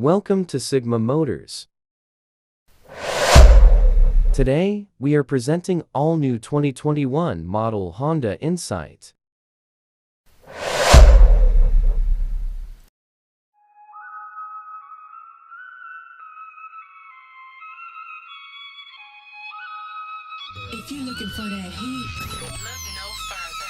Welcome to Sigma Motors. Today, we are presenting all-new 2021 model Honda Insight. If you're looking for that heat, look no further.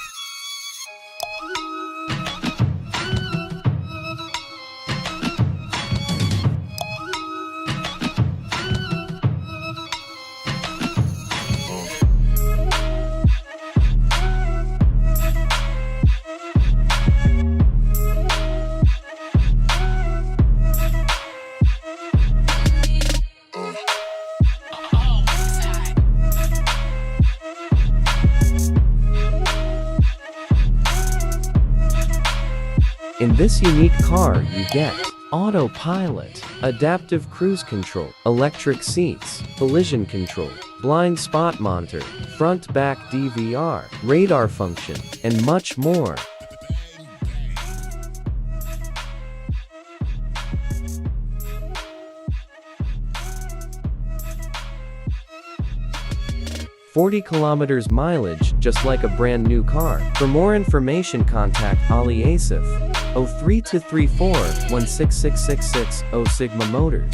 In this unique car you get autopilot, adaptive cruise control, electric seats, collision control, blind spot monitor, front back DVR, radar function, and much more. "40 kilometers mileage, just like a brand new car." For more information, contact Ali Asif 03-234-16666 Sigma Motors.